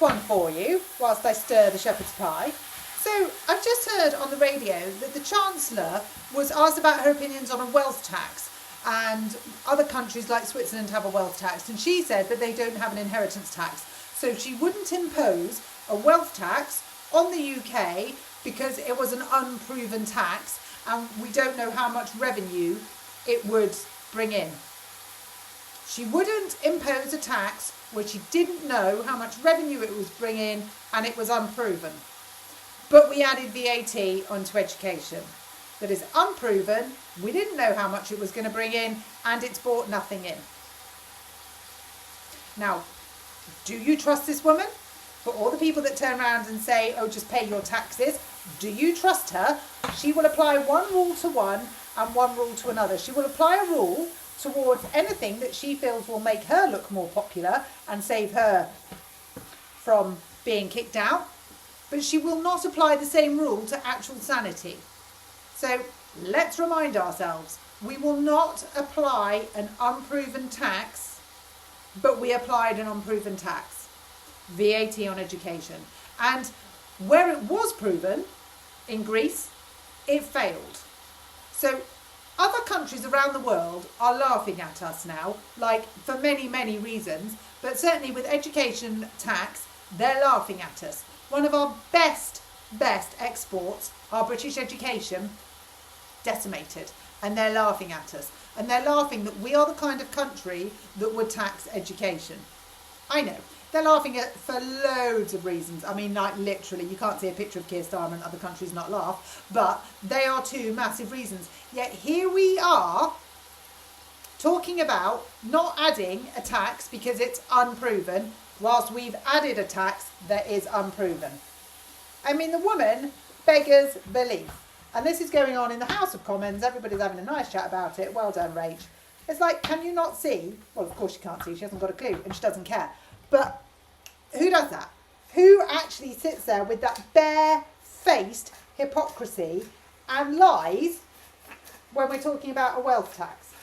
quick one for you whilst I stir the shepherd's pie. So I've just heard on the radio that the Chancellor was asked about her opinions on a wealth tax, and other countries like Switzerland have a wealth tax, and she said that they don't have an inheritance tax. So she wouldn't impose a wealth tax on the UK because it was an unproven tax and we don't know how much revenue it would bring in. She wouldn't impose a tax where she didn't know how much revenue it was bringing and it was unproven. But we added VAT onto education. That is unproven, we didn't know how much it was going to bring in, and it's brought nothing in. Now, do you trust this woman? For all the people that turn around and say, oh, just pay your taxes, do you trust her? She will apply one rule to one and one rule to another. She will apply a rule towards anything that she feels will make her look more popular and save her from being kicked out, but she will not apply the same rule to actual sanity. So let's remind ourselves, we will not apply an unproven tax, but we applied an unproven tax, VAT on education. And where it was proven, in Greece, it failed. So other countries around the world are laughing at us now, like for many, many reasons, but certainly with education tax, they're laughing at us. One of our best exports, our British education, decimated, and they're laughing at us. And they're laughing that we are the kind of country that would tax education. I know. They're laughing at for loads of reasons. I mean, like literally, you can't see a picture of Keir Starmer in other countries not laugh, but they are two massive reasons. Yet here we are talking about not adding a tax because it's unproven, whilst we've added a tax that is unproven. I mean, the woman beggars belief. And this is going on in the House of Commons. Everybody's having a nice chat about it. Well done, Rach. It's like, can you not see? Well, of course she can't see. She hasn't got a clue and she doesn't care. But who does that? Who actually sits there with that bare-faced hypocrisy and lies when we're talking about a wealth tax?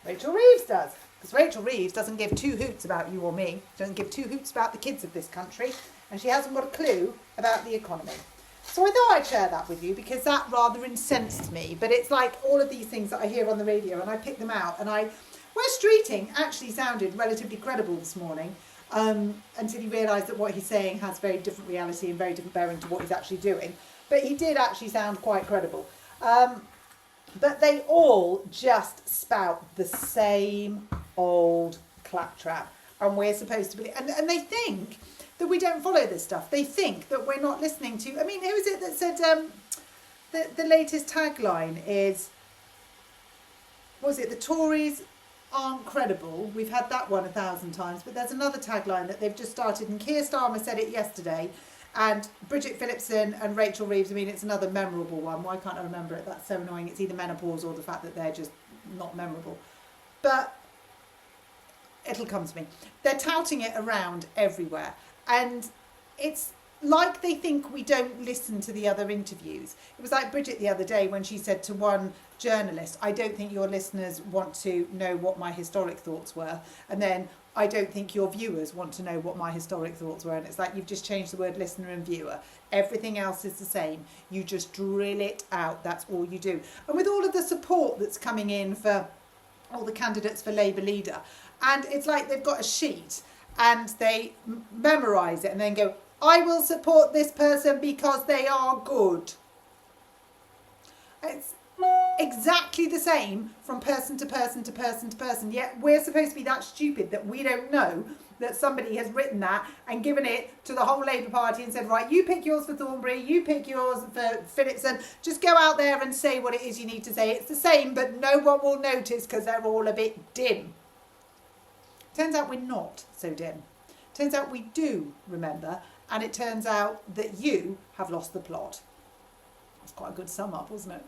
Rachel Reeves does. Because Rachel Reeves doesn't give two hoots about you or me. She doesn't give two hoots about the kids of this country. And she hasn't got a clue about the economy. So I thought I'd share that with you because that rather incensed me. But it's like all of these things that I hear on the radio and I pick them out. And Wes Streeting actually sounded relatively credible this morning until he realised that what he's saying has very different reality and very different bearing to what he's actually doing. But he did actually sound quite credible. But they all just spout the same old claptrap. And we're supposed to be... And they think that we don't follow this stuff. They think that we're not listening to... I mean, who is it that said the latest tagline is... What was it? The Tories aren't credible. We've had that one 1,000 times. But there's another tagline that they've just started. And Keir Starmer said it yesterday. And Bridget Phillipson and Rachel Reeves, I mean, it's another memorable one. Why can't I remember it? That's so annoying. It's either menopause or the fact that they're just not memorable. But it'll come to me. They're touting it around everywhere. And it's like they think we don't listen to the other interviews. It was like Bridget the other day when she said to one journalist, I don't think your listeners want to know what my historic thoughts were. And then, I don't think your viewers want to know what my historic thoughts were. And it's like you've just changed the word listener and viewer. Everything else is the same. You just drill it out. That's all you do. And with all of the support that's coming in for all the candidates for Labour leader, and it's like they've got a sheet and they memorise it and then go, I will support this person because they are good. It's exactly the same from person to person to person to person. Yet we're supposed to be that stupid that we don't know that somebody has written that and given it to the whole Labour Party and said, right, you pick yours for Thornbury, you pick yours for Phillipson. Just go out there and say what it is you need to say. It's the same, but no one will notice because they're all a bit dim. Turns out we're not so dim. Turns out we do remember, and it turns out that you have lost the plot. That's quite a good sum up, wasn't it?